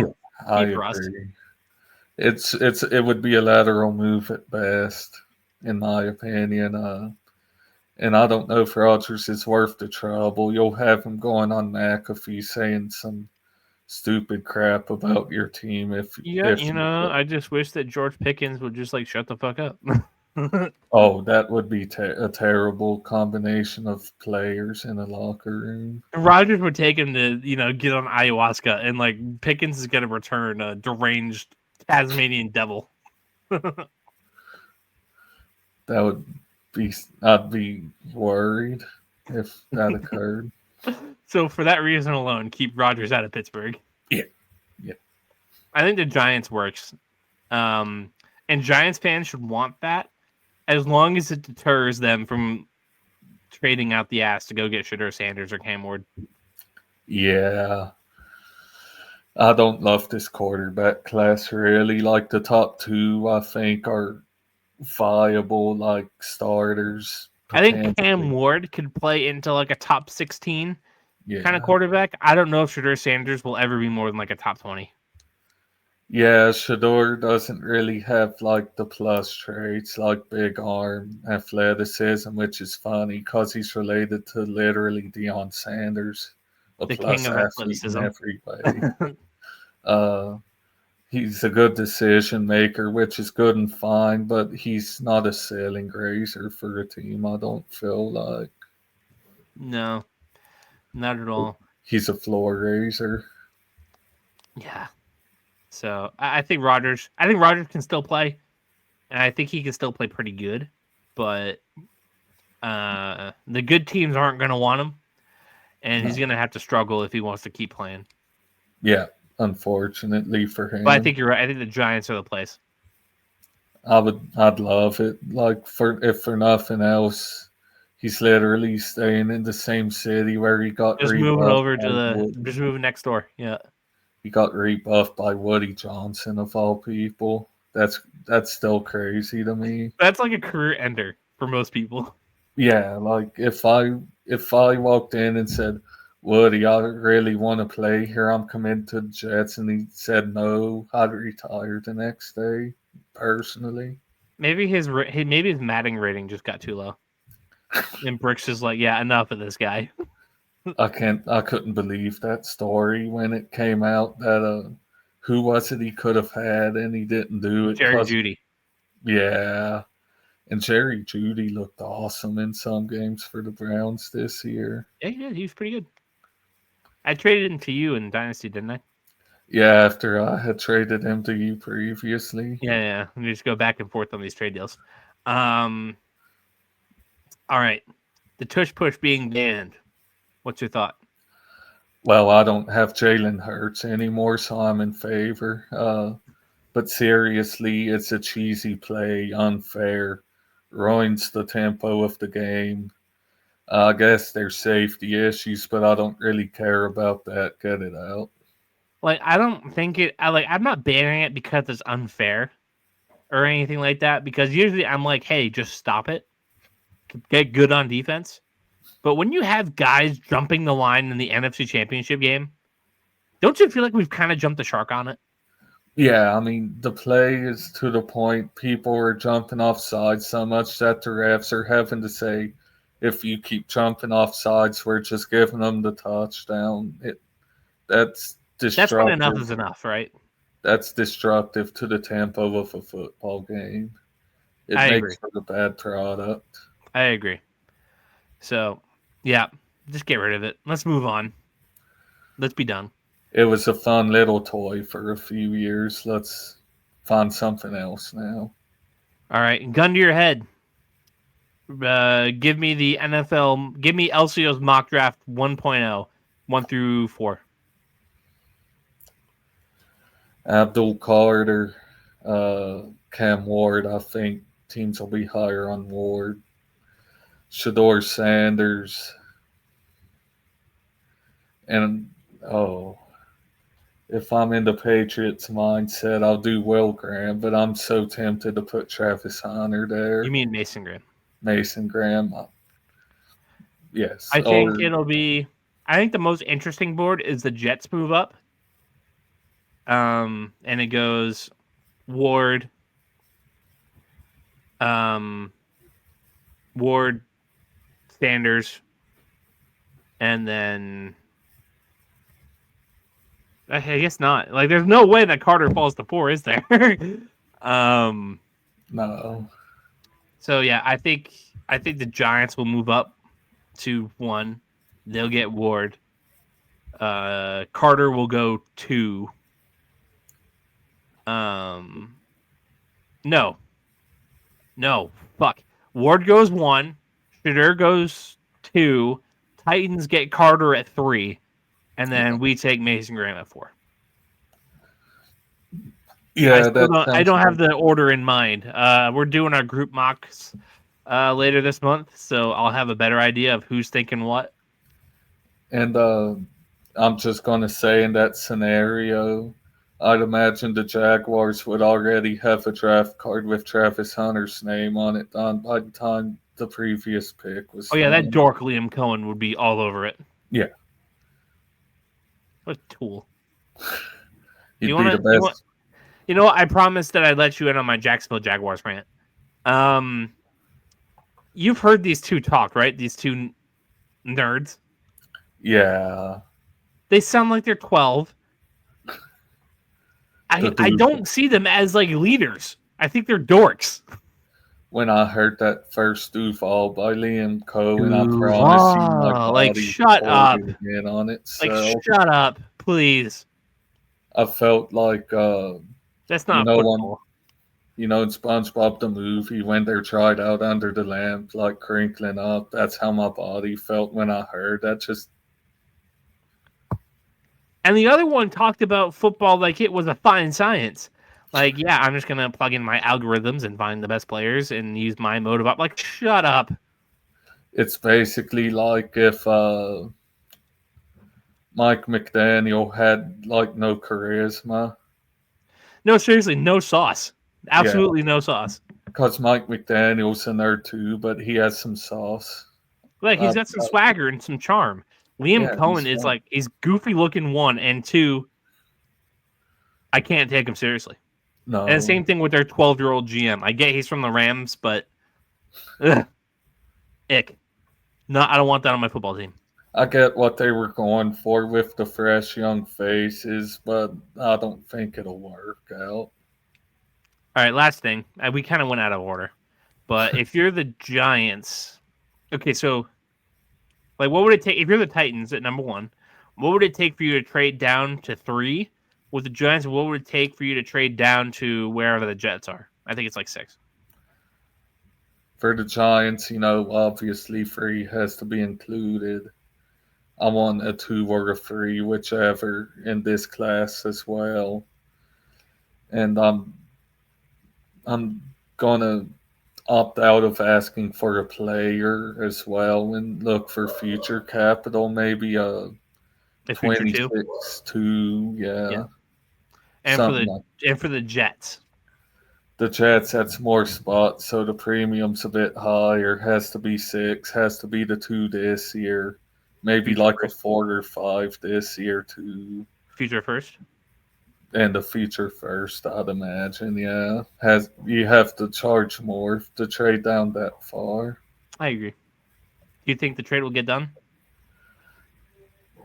I Keep Russ. agree. It would be a lateral move at best, in my opinion. And I don't know if Rodgers is worth the trouble. You'll have him going on McAfee saying some stupid crap about your team Yeah, if you I just wish that George Pickens would just like shut the fuck up. Oh, that would be a terrible combination of players in a locker room. Rodgers would take him to, get on ayahuasca, and like Pickens is gonna return a deranged Tasmanian devil. That would be I'd be worried if that occurred. So for that reason alone, keep Rodgers out of Pittsburgh. Yeah. I think the Giants works. And Giants fans should want that as long as it deters them from trading out the ass to go get Shedeur Sanders or Cam Ward. Yeah. I don't love this quarterback class really. Like the top two, I think, are viable, like starters. I think Cam potentially. Ward could play into like a top 16 Yeah. kind of quarterback. I don't know if Shedeur Sanders will ever be more than like a top 20. Yeah, Shador doesn't really have like the plus traits like big arm, athleticism, which is funny because he's related to literally Deion Sanders, a The king plus of athlete in athleticism. every way. He's a good decision maker, which is good and fine, but he's not a ceiling raiser for a team. I don't feel like No, not at all. he's a floor raiser. Yeah. So I think Rodgers. I think Rodgers can still play, and I think he can still play pretty good. But the good teams aren't going to want him, and he's going to have to struggle if he wants to keep playing. Yeah, unfortunately for him. But I think you're right. I think the Giants are the place. I'd love it. Like if for nothing else, he's literally staying in the same city where he got Just moving rebuffed over by to just moving next door. Yeah. He got rebuffed by Woody Johnson of all people. That's still crazy to me. That's like a career ender for most people. Yeah, like if I walked in and said, Woody, I really want to play here. I'm committed to the Jets, and he said no, I'd retire the next day. Personally, Maybe his Madden rating just got too low, and Brooks is like, yeah, enough of this guy. I couldn't believe that story when it came out that who was it he could have had and he didn't do it. Jerry Jeudy. Yeah, and Jerry Jeudy looked awesome in some games for the Browns this year. Yeah, he was pretty good. I traded him to you in Dynasty, didn't I? Yeah, after I had traded him to you previously. Yeah. We just go back and forth on these trade deals. All right. The tush push being banned. What's your thought? Well, I don't have Jalen Hurts anymore, so I'm in favor. But seriously, it's a cheesy play, unfair, ruins the tempo of the game. I guess there's safety issues, but I don't really care about that. Get it out. Like, I don't think I'm not banning it because it's unfair or anything like that. Because usually I'm like, hey, just stop it. Get good on defense. But when you have guys jumping the line in the NFC Championship game, don't you feel like we've kind of jumped the shark on it? Yeah, I mean, the play is to the point people are jumping off sides so much that the refs are having to say, if you keep jumping off sides, we're just giving them the touchdown. That's That's when enough destructive. is enough, right? That's destructive to the tempo of a football game. It I makes agree. for a bad product. I agree. So, yeah, just get rid of it. Let's move on. Let's be done. It was a fun little toy for a few years. Let's find something else now. All right, gun to your head. Give me the NFL. Give me Elsio's mock draft 1.0, 1 through 4. Abdul Carter, Cam Ward. I think teams will be higher on Ward. Shador Sanders. And, if I'm in the Patriots mindset, I'll do Will Graham, but I'm so tempted to put Travis Hunter there. You mean Mason Graham? Mason Graham. Yes. I think it'll be. I think the most interesting board is the Jets move up. And it goes Ward, Ward, Sanders, and then I guess not. Like, there's no way that Carter falls to 4, is there? No. So yeah, I think the Giants will move up to 1. They'll get Ward. Carter will go 2. No. Fuck. Ward goes 1. Shador goes 2. Titans get Carter at 3. And then we take Mason Graham at 4. Yeah, I don't have the order in mind. We're doing our group mocks later this month, so I'll have a better idea of who's thinking what. And I'm just going to say in that scenario, I'd imagine the Jaguars would already have a draft card with Travis Hunter's name on it done by the time the previous pick was Oh, yeah, done. that dork Liam Cohen would be all over it. Yeah. What a tool. He'd be the best. You know what? I promised that I'd let you in on my Jacksonville Jaguars rant. You've heard these two talk, right? These two nerds. Yeah. They sound like they're 12. I don't see them as like leaders. I think they're dorks. When I heard that first Duval by Liam Cohen, I promise you my body like, shut up. in on it. So Like, shut up, please. I felt like That's not football. In SpongeBob the movie when they're tried out under the lamp, like crinkling up. That's how my body felt when I heard that. Just And the other one talked about football like it was a fine science. Like, yeah, I'm just gonna plug in my algorithms and find the best players and use my mode of like, shut up. It's basically like if Mike McDaniel had like no charisma. No, seriously, no sauce. Absolutely no sauce. Because Mike McDaniel's a nerd too, but he has some sauce. Like, he's got some swagger and some charm. Liam Cohen is like, he's goofy looking 1, and 2, I can't take him seriously. No. And the same thing with their 12-year-old GM. I get he's from the Rams, but ick. No, I don't want that on my football team. I get what they were going for with the fresh young faces, but I don't think it'll work out. All right, last thing. We kind of went out of order. But if you're the Giants, okay, so like what would it take if you're the Titans at number 1? What would it take for you to trade down to 3 with the Giants? What would it take for you to trade down to wherever the Jets are? I think it's like 6. For the Giants, obviously 3 has to be included. I want a 2 or a 3, whichever in this class as well. And I'm gonna opt out of asking for a player as well and look for future capital, maybe a The future 2. 26-2, yeah. And Something like for the Jets. the Jets, that's more spots, so the premium's a bit higher. Has to be 6, has to be the 2 this year. Maybe Future like first. a 4 or 5 this year too. Future first. And the future first, I'd imagine, yeah. You have to charge more to trade down that far. I agree. Do you think the trade will get done?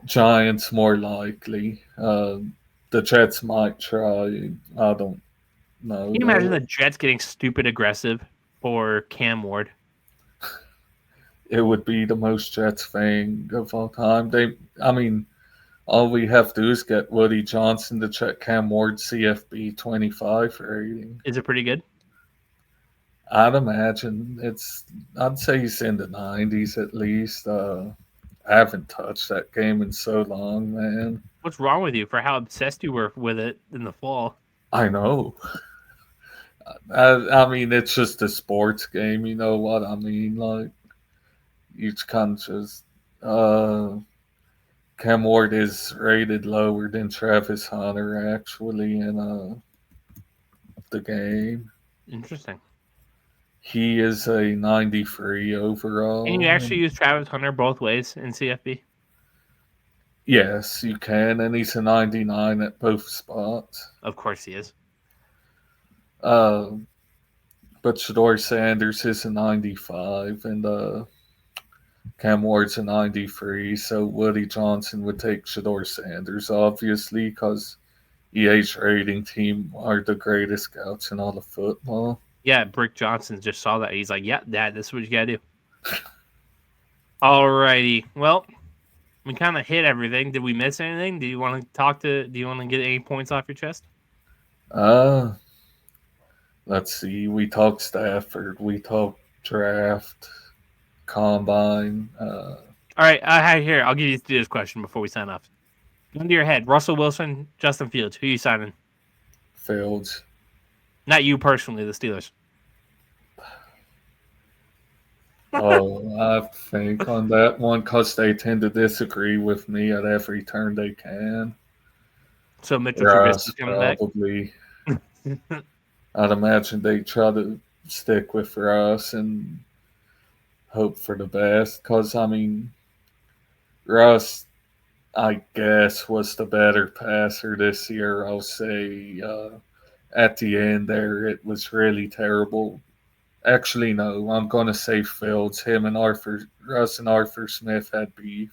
Giants more likely. The Jets might try. I don't know. Can you imagine the Jets getting stupid aggressive for Cam Ward? It would be the most Jets thing of all time. All we have to do is get Woody Johnson to check Cam Ward's CFB 25 rating. Is it pretty good? I'd imagine I'd say he's in the 90s at least. I haven't touched that game in so long, man. What's wrong with you for how obsessed you were with it in the fall? I know. It's just a sports game, you know what I mean? Like, each kind of just. Cam Ward is rated lower than Travis Hunter, actually, in the game. Interesting. He is a 93 overall. Can you actually use Travis Hunter both ways in CFB? Yes, you can, and he's a 99 at both spots. Of course he is. But Shador Sanders is a 95, and Cam Ward's a 93, so Woody Johnson would take Shador Sanders, obviously, because EA's rating team are the greatest scouts in all of football. Yeah, Brick Johnson just saw that. He's like, yeah, Dad, this is what you got to do. Alrighty. Well, we kind of hit everything. Did we miss anything? Do you want to get any points off your chest? Let's see. We talked Stafford. We talked draft, combine. All right. Here, I'll give you this question before we sign off. Gun to your head. Russell Wilson, Justin Fields. Who are you signing? Fields. Not you personally, the Steelers. I think on that one, because they tend to disagree with me at every turn they can. So Mitchell Trubisky's coming probably. I'd imagine they try to stick with Russ and hope for the best. Because, Russ, I guess, was the better passer this year. I'll say at the end there, it was really terrible. Actually, no, I'm going to say Fields. Russ and Arthur Smith had beef.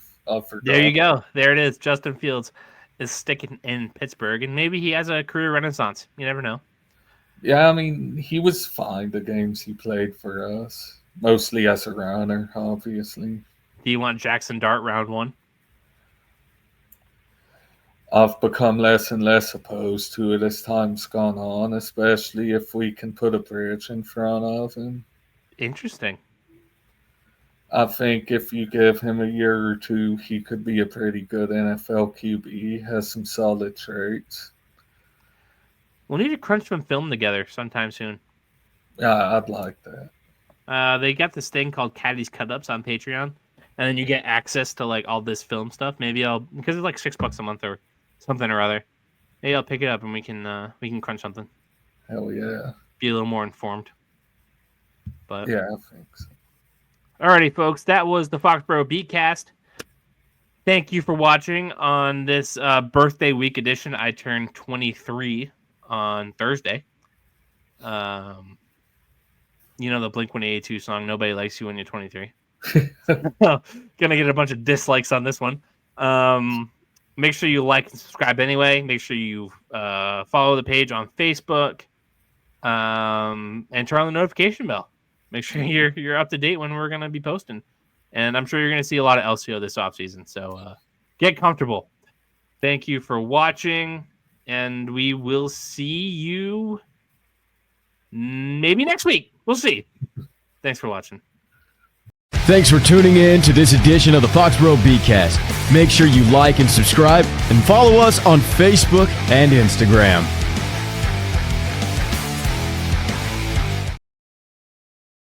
There you go. There it is. Justin Fields is sticking in Pittsburgh, and maybe he has a career renaissance. You never know. Yeah, he was fine the games he played for us, mostly as a runner, obviously. Do you want Jackson Dart round 1? I've become less and less opposed to it as time's gone on, especially if we can put a bridge in front of him. Interesting. I think if you give him a year or two, he could be a pretty good NFL QB. Has some solid traits. We'll need to crunch some film together sometime soon. Yeah, I'd like that. They got this thing called Caddy's Cut-Ups on Patreon, and then you get access to like all this film stuff. Maybe because it's like $6 a month or something or other. Maybe I'll pick it up and we can crunch something. Hell yeah. Be a little more informed. But yeah, I think so. Alrighty, folks, that was the Foxboro BeatCast. Thank you for watching on this birthday week edition. I turned 23 on Thursday. The Blink-182 song, Nobody Likes You When You're 23. Gonna get a bunch of dislikes on this one. Make sure you like and subscribe anyway. Make sure you follow the page on Facebook and turn on the notification bell. Make sure you're up to date when we're going to be posting. And I'm sure you're going to see a lot of Elsio this offseason. So get comfortable. Thank you for watching, and we will see you maybe next week. We'll see. Thanks for watching. Thanks for tuning in to this edition of the Foxboro BeatCast. Make sure you like and subscribe and follow us on Facebook and Instagram.